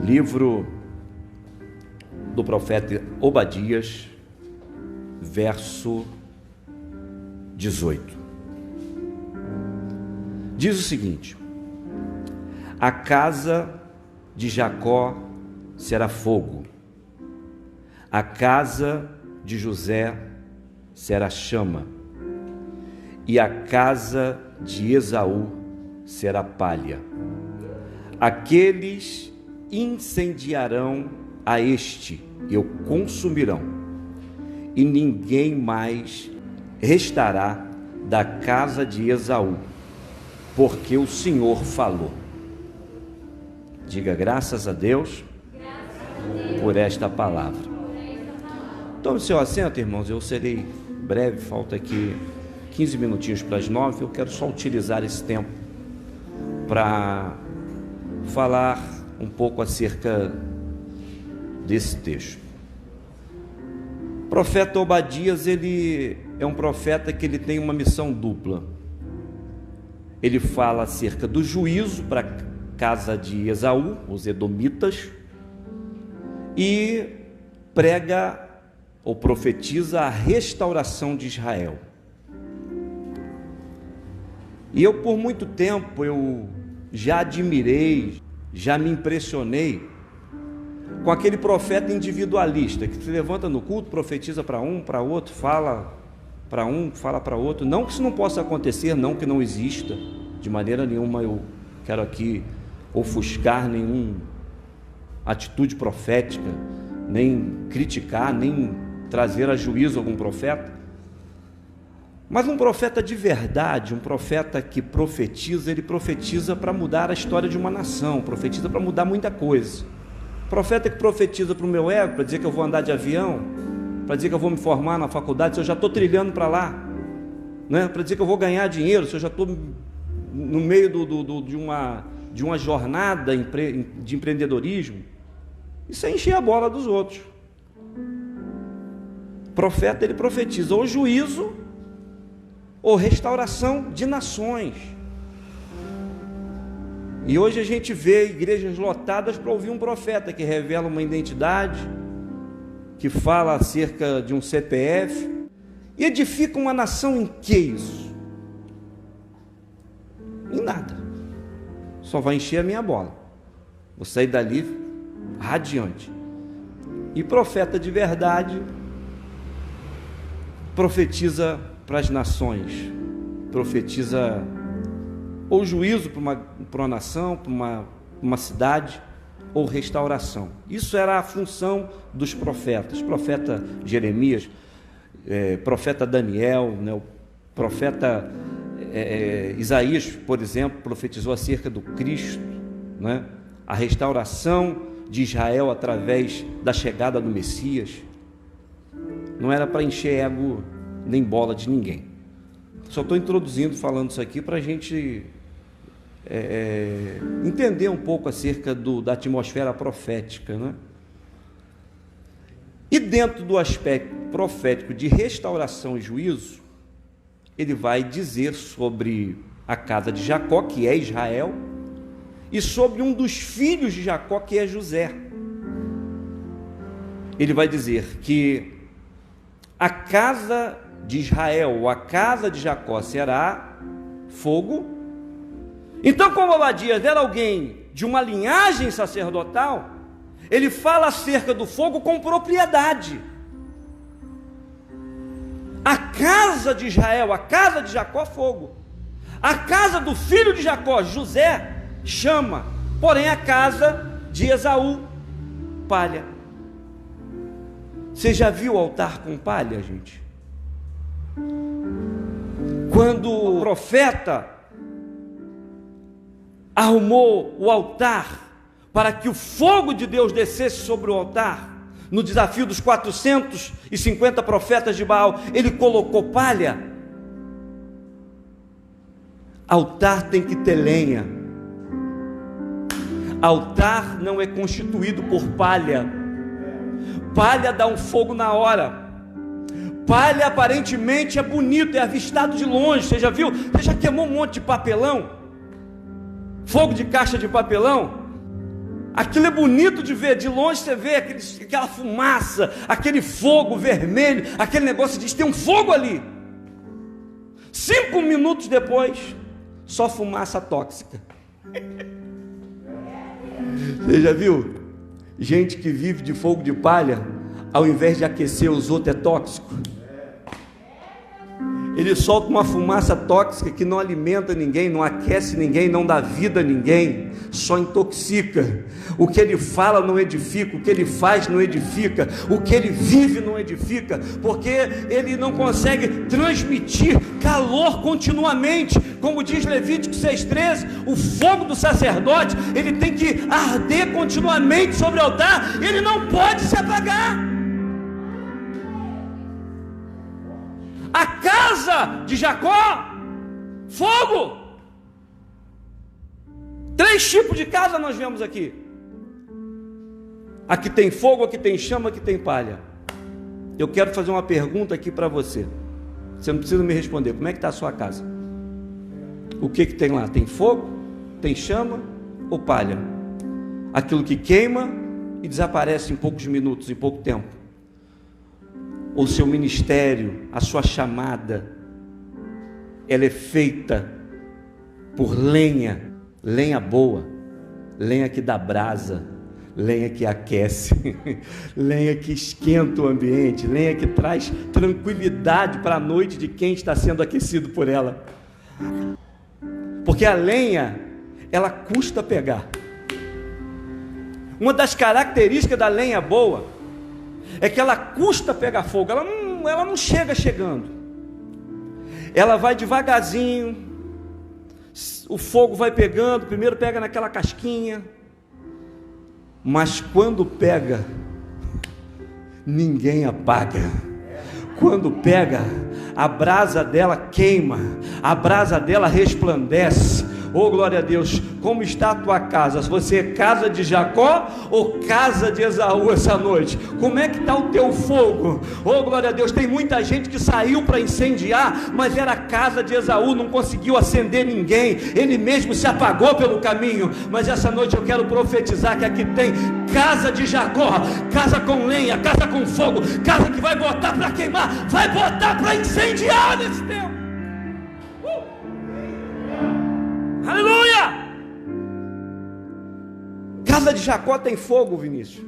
Livro do profeta Obadias, verso 18. Diz o seguinte: a casa de Jacó será fogo, a casa de José será chama, e a casa de Esaú será palha. Aqueles incendiarão a este e o consumirão, e ninguém mais restará da casa de Esaú, porque o Senhor falou. Diga graças a Deus por esta palavra. Tome seu assento, irmãos, eu serei breve, falta aqui 15 minutinhos para as 9, eu quero só utilizar esse tempo para falar um pouco acerca desse texto. O profeta Obadias, ele é um profeta que ele tem uma missão dupla. Ele fala acerca do juízo para a casa de Esaú, os edomitas, e prega ou profetiza a restauração de Israel. E eu, por muito tempo, eu já admirei, já me impressionei com aquele profeta individualista, que se levanta no culto, profetiza para um, para outro, fala para um, fala para outro. Não que isso não possa acontecer, não que não exista, de maneira nenhuma eu quero aqui ofuscar nenhuma atitude profética, nem criticar, nem trazer a juízo algum profeta. Mas um profeta de verdade, um profeta que profetiza, ele profetiza para mudar a história de uma nação, profetiza para mudar muita coisa. Profeta que profetiza para o meu ego, para dizer que eu vou andar de avião, para dizer que eu vou me formar na faculdade, se eu já estou trilhando para lá, né? Para dizer que eu vou ganhar dinheiro, se eu já estou no meio de uma jornada de empreendedorismo. Isso é encher a bola dos outros. Profeta, ele profetiza ou juízo ou restauração de nações. E hoje a gente vê igrejas lotadas para ouvir um profeta que revela uma identidade, que fala acerca de um CPF, e edifica uma nação em que isso? Em nada. Só vai encher a minha bola. Vou sair dali radiante. E profeta de verdade profetiza para as nações, profetiza ou juízo para uma nação, para uma cidade, ou restauração. Isso era a função dos profetas. Profeta Jeremias, profeta Daniel, né? O profeta Isaías, por exemplo, profetizou acerca do Cristo, né? A restauração de Israel através da chegada do Messias. Não era para encher ego nem bola de ninguém. Só estou introduzindo, falando isso aqui para a gente entender um pouco acerca da atmosfera profética, né? E dentro do aspecto profético de restauração e juízo, ele vai dizer sobre a casa de Jacó, que é Israel, e sobre um dos filhos de Jacó, que é José. Ele vai dizer que a casa de Israel, ou a casa de Jacó, será fogo. Então, como Obadias era alguém de uma linhagem sacerdotal, ele fala acerca do fogo com propriedade. A casa de Israel, a casa de Jacó, fogo. A casa do filho de Jacó, José, chama. Porém, a casa de Esaú, palha. Você já viu o altar com palha, gente? Quando o profeta arrumou o altar para que o fogo de Deus descesse sobre o altar, no desafio dos 450 profetas de Baal, ele colocou palha. Altar tem que ter lenha. Altar não é constituído por palha. Palha dá um fogo na hora. Palha aparentemente é bonito, é avistado de longe. Você já viu? Você já queimou um monte de papelão? Fogo de caixa de papelão? Aquilo é bonito de ver, de longe você vê aquela fumaça, aquele fogo vermelho, aquele negócio diz, tem um fogo ali. 5 minutos depois, só fumaça tóxica. Você já viu? Gente que vive de fogo de palha, ao invés de aquecer os outros, é tóxico. Ele solta uma fumaça tóxica que não alimenta ninguém, não aquece ninguém, não dá vida a ninguém, só intoxica. O que ele fala não edifica, o que ele faz não edifica, o que ele vive não edifica, porque ele não consegue transmitir calor continuamente. Como diz Levítico 6,13, o fogo do sacerdote, ele tem que arder continuamente sobre o altar, ele não pode se apagar. A casa de Jacó, fogo. 3 tipos de casa nós vemos aqui. Aqui tem fogo, aqui tem chama, aqui tem palha. Eu quero fazer uma pergunta aqui para você. Você não precisa me responder. Como é que está a sua casa? O que tem lá? Tem fogo? Tem chama ou palha? Aquilo que queima e desaparece em poucos minutos, em pouco tempo. O seu ministério, a sua chamada, ela é feita por lenha boa, lenha que dá brasa, lenha que aquece, lenha que esquenta o ambiente, lenha que traz tranquilidade para a noite de quem está sendo aquecido por ela. Porque a lenha, ela custa pegar. Uma das características da lenha boa é que ela custa pegar fogo, ela não chega chegando, ela vai devagarzinho, o fogo vai pegando, primeiro pega naquela casquinha, mas quando pega, ninguém apaga. Quando pega, a brasa dela queima, a brasa dela resplandece. Oh, glória a Deus. Como está a tua casa? Você é casa de Jacó ou casa de Esaú essa noite? Como é que está o teu fogo? Oh, glória a Deus. Tem muita gente que saiu para incendiar, mas era casa de Esaú, não conseguiu acender ninguém, ele mesmo se apagou pelo caminho. Mas essa noite eu quero profetizar que aqui tem casa de Jacó, casa com lenha, casa com fogo, casa que vai botar para queimar, vai botar para incendiar nesse tempo. Aleluia! Casa de Jacó tem fogo, Vinícius.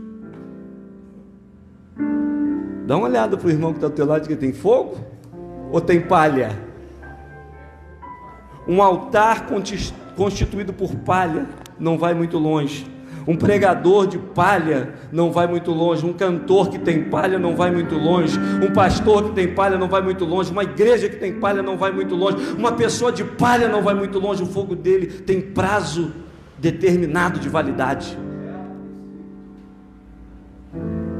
Dá uma olhada para o irmão que está ao teu lado, que tem fogo ou tem palha? Um altar constituído por palha não vai muito longe. Um pregador de palha não vai muito longe. Um cantor que tem palha não vai muito longe. Um pastor que tem palha não vai muito longe. Uma igreja que tem palha não vai muito longe. Uma pessoa de palha não vai muito longe. O fogo dele tem prazo determinado de validade.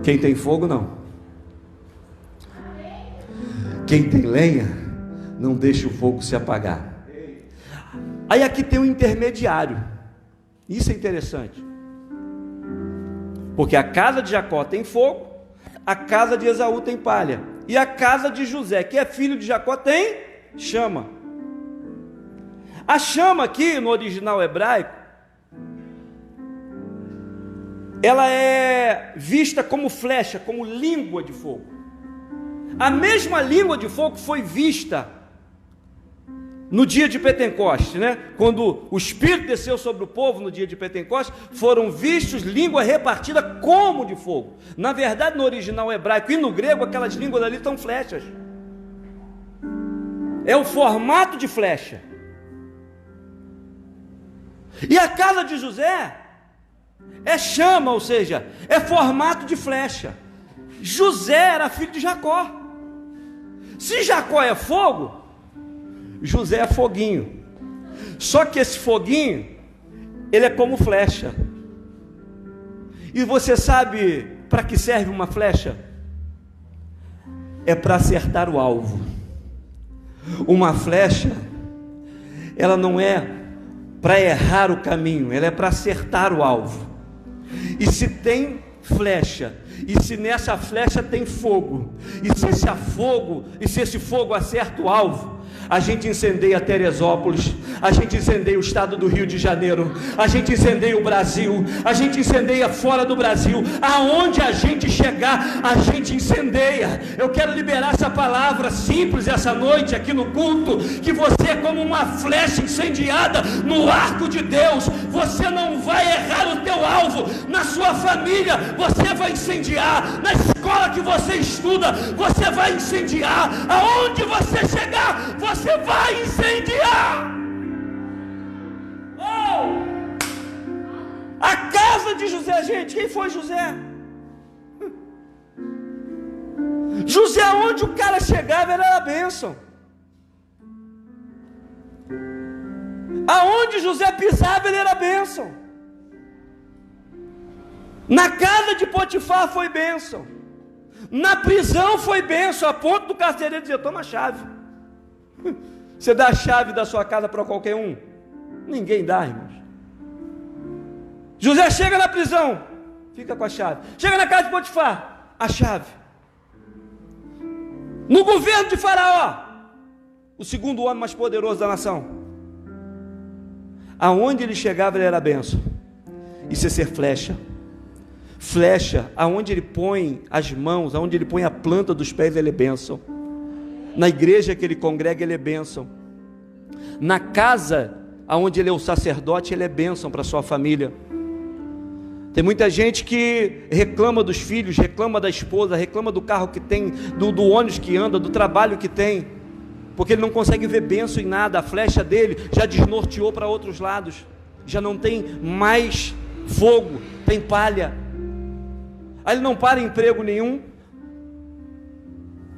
Quem tem fogo, não. Quem tem lenha, não deixa o fogo se apagar. Aí aqui tem um intermediário. Isso é interessante. Porque a casa de Jacó tem fogo, a casa de Esaú tem palha, e a casa de José, que é filho de Jacó, tem chama. A chama aqui no original hebraico, ela é vista como flecha, como língua de fogo. A mesma língua de fogo foi vista no dia de Pentecoste, né? Quando o Espírito desceu sobre o povo no dia de Pentecoste, foram vistos línguas repartidas como de fogo. Na verdade, no original hebraico e no grego, aquelas línguas ali são flechas. É o formato de flecha. E a casa de José é chama, ou seja, é formato de flecha. José era filho de Jacó. Se Jacó é fogo, José é foguinho. Só que esse foguinho, ele é como flecha. E você sabe para que serve uma flecha? É para acertar o alvo. Uma flecha, ela não é para errar o caminho, ela é para acertar o alvo. E se tem flecha, e se nessa flecha tem fogo, e se esse fogo acerta o alvo, a gente incendeia Teresópolis, a gente incendeia o estado do Rio de Janeiro, a gente incendeia o Brasil, a gente incendeia fora do Brasil, aonde a gente chegar, a gente incendeia. Eu quero liberar essa palavra simples essa noite aqui no culto, que você é como uma flecha incendiada no arco de Deus. Você não vai errar o teu alvo. Na sua família você vai incendiar, na escola que você estuda você vai incendiar, aonde você chegar você vai incendiar. A casa de José, gente, quem foi José? José, onde o cara chegava era a bênção. Aonde José pisava ele era a bênção. Na casa de Potifar foi bênção, na prisão foi bênção, a ponto do carcereiro dizer: toma a chave. Você dá a chave da sua casa para qualquer um? Ninguém dá, irmãos. José chega na prisão, fica com a chave. Chega na casa de Potifar, a chave. No governo de Faraó, o segundo homem mais poderoso da nação, aonde ele chegava ele era a bênção. Isso é ser flecha. Flecha, aonde ele põe as mãos, aonde ele põe a planta dos pés, ele é bênção. Na igreja que ele congrega, ele é bênção. Na casa aonde ele é o sacerdote, ele é bênção para a sua família. Tem muita gente que reclama dos filhos, reclama da esposa, reclama do carro que tem, do ônibus que anda, do trabalho que tem, porque ele não consegue ver bênção em nada. A flecha dele já desnorteou para outros lados, já não tem mais fogo, tem palha. Aí ele não para em emprego nenhum,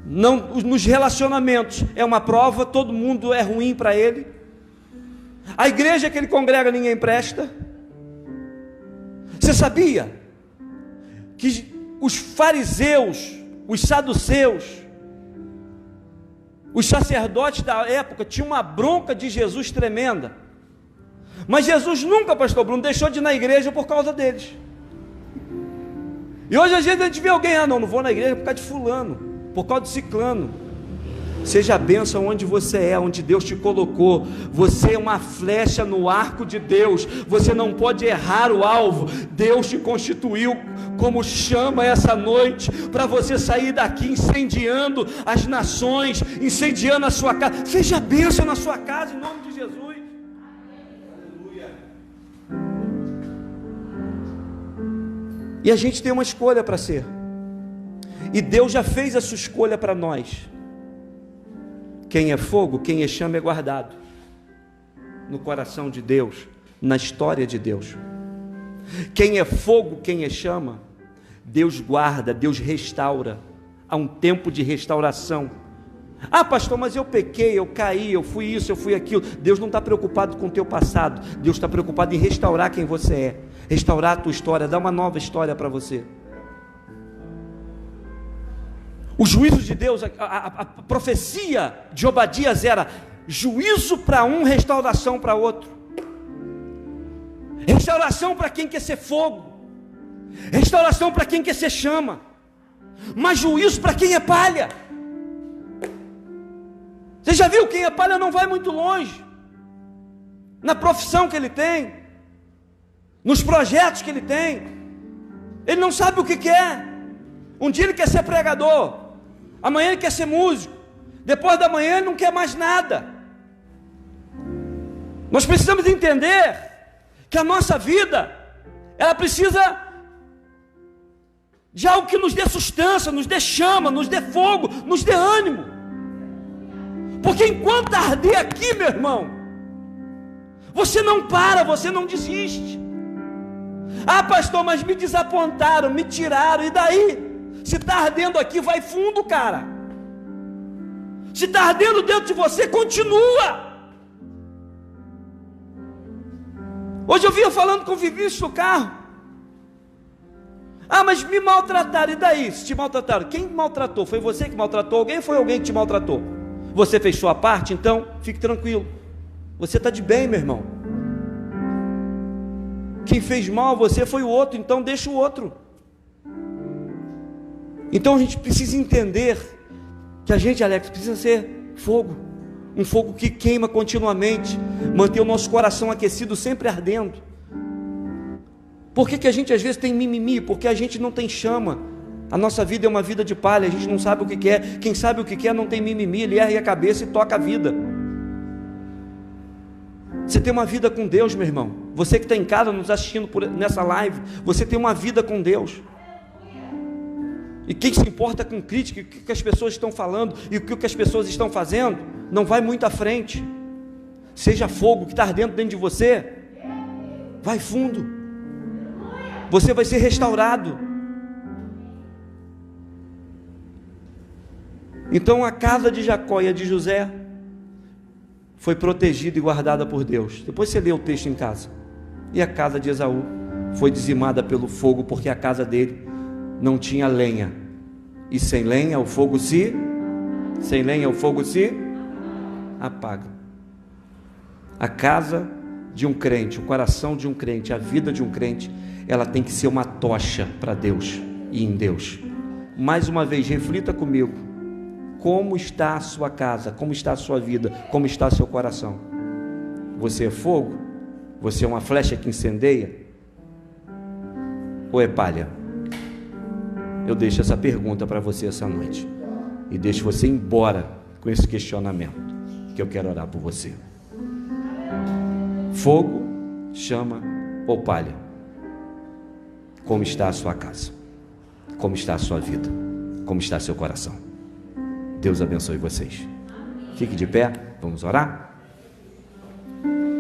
não, nos relacionamentos é uma prova, todo mundo é ruim para ele. A igreja que ele congrega ninguém presta. Você sabia que os fariseus, os saduceus, os sacerdotes da época tinham uma bronca de Jesus tremenda, mas Jesus nunca, pastor Bruno, deixou de ir na igreja por causa deles. E hoje a gente vê alguém: não vou na igreja por causa de fulano, por causa de ciclano. Seja a bênção onde você é, onde Deus te colocou. Você é uma flecha no arco de Deus, você não pode errar o alvo. Deus te constituiu como chama essa noite, para você sair daqui incendiando as nações, incendiando a sua casa. Seja a bênção na sua casa, em nome de Jesus. Aleluia. E a gente tem uma escolha para ser, e Deus já fez a sua escolha para nós. Quem é fogo, quem é chama é guardado no coração de Deus, na história de Deus. Quem é fogo, quem é chama, Deus guarda, Deus restaura. Há um tempo de restauração. Pastor, mas eu pequei, eu caí, eu fui isso, eu fui aquilo. Deus não está preocupado com o teu passado, Deus está preocupado em restaurar quem você é, restaurar a tua história, dar uma nova história para você. Os juízos de Deus, a profecia de Obadias era juízo para um, restauração para outro. Restauração para quem quer ser fogo, restauração para quem quer ser chama, mas juízo para quem é palha. Você já viu, quem é palha não vai muito longe, na profissão que ele tem, nos projetos que ele tem. Ele não sabe o que quer. Um dia ele quer ser pregador, amanhã ele quer ser músico, depois da manhã ele não quer mais nada. Nós precisamos entender que a nossa vida, ela precisa de algo que nos dê sustância, nos dê chama, nos dê fogo, nos dê ânimo. Porque enquanto arder aqui, meu irmão, você não para, você não desiste. Pastor, mas me desapontaram, me tiraram, e daí? Se está ardendo aqui, vai fundo, cara. Se está ardendo dentro de você, continua. Hoje eu vinha falando com o Vinícius no carro. Mas me maltrataram, e daí? Se te maltrataram, quem maltratou? Foi você que maltratou alguém? Foi alguém que te maltratou? Você fez sua parte? Então fique tranquilo, você está de bem, meu irmão. Quem fez mal a você foi o outro, então deixa o outro. Então a gente precisa entender que a gente, Alex, precisa ser fogo, um fogo que queima continuamente, manter o nosso coração aquecido, sempre ardendo. Por que a gente às vezes tem mimimi? Porque a gente não tem chama. A nossa vida é uma vida de palha, a gente não sabe o que quer. Quem sabe o que quer não tem mimimi, ele ergue a cabeça e toca a vida. Você tem uma vida com Deus, meu irmão. Você que está em casa nos assistindo nessa live, você tem uma vida com Deus. E quem se importa com crítica, o que as pessoas estão falando e o que as pessoas estão fazendo, não vai muito à frente. Seja fogo que está ardendo dentro de você, vai fundo. Você vai ser restaurado. Então a casa de Jacó e a de José foi protegida e guardada por Deus. Depois você lê o texto em casa. E a casa de Esaú foi dizimada pelo fogo, porque a casa dele não tinha lenha. E sem lenha o fogo se apaga. A casa de um crente, o coração de um crente, a vida de um crente, ela tem que ser uma tocha para Deus e em Deus. Mais uma vez, reflita comigo. Como está a sua casa? Como está a sua vida? Como está seu coração? Você é fogo? Você é uma flecha que incendeia? Ou é palha? Eu deixo essa pergunta para você essa noite. E deixo você embora com esse questionamento, que eu quero orar por você. Fogo, chama ou palha? Como está a sua casa? Como está a sua vida? Como está seu coração? Deus abençoe vocês. Fique de pé, vamos orar?